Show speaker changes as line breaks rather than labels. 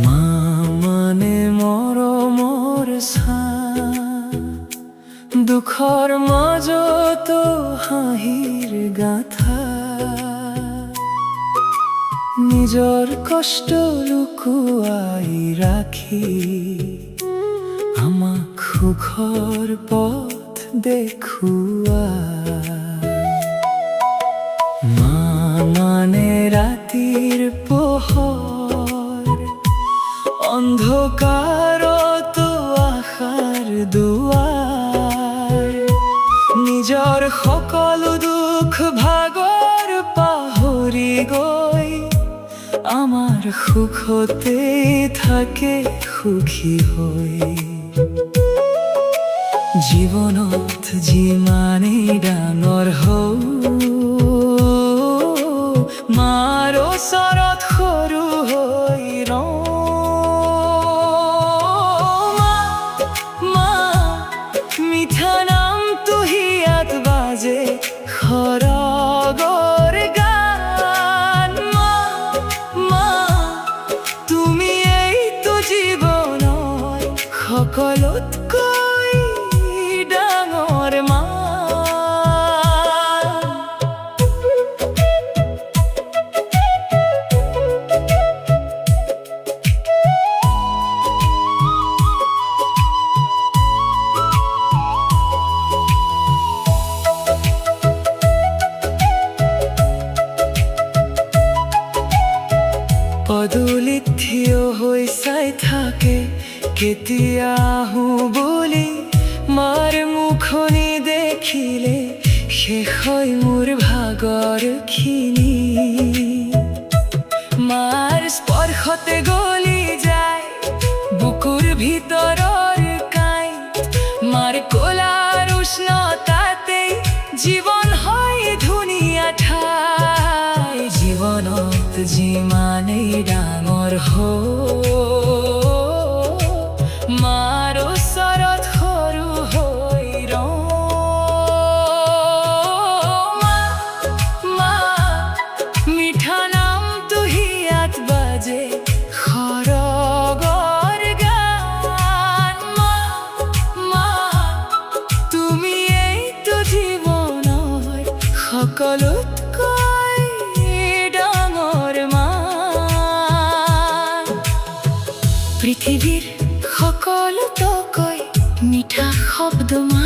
মা মানে মৰমৰ ছাঁ, দুখৰ মাজতো হাঁহিৰ গাথা, নিজৰ কষ্ট লুকুৱাই ৰাখি আমাক সুখৰ পথ দেখুওৱা। মা মানে ৰাতিৰ পোহৰ, অন্ধকাৰতো আশাৰ দুৱাৰ, নিজৰ সকলো দুখ ভাগৰ পাহৰি গৈ আমাৰ সুখতে থাকে সুখী হৈ। জীৱনত যিমানেই ডাঙৰ হওঁ, মাৰ ওচৰত সৰু হৈ ৰওঁ। মা মিঠা নামটো হিয়াত বাজে সৰগৰ গান। মা তুমি এইটো জীৱনৰ সকলোতকৈ ডাঙৰ মা। পদূলিত থিয় হৈ চাই থাকে কেতিয়া আহোঁ বুলি, মাৰ মুখনি দেখিলে শেষ হয় মোৰ ভাগৰখিনি। মাৰ স্পৰ্শতে গলি যায় বুকুৰ ভিতৰৰ কাঁইট, মাৰ কোলাৰ উষ্ণতাতে জীৱন হয় ধুনীয়া ঠাই। জীৱনত যিমানেই ডাঙৰ হওঁ, মাৰ ওচৰত সৰু হৈ ৰওঁ। মা মিঠা নামটো হিয়াত বাজে সৰগৰ গান। মা তুমি এইটো জীৱনৰ সকলোতকৈ ডাঙৰ মা। পৃথিৱীৰ সকলোতকৈ মিঠা শব্দ মা।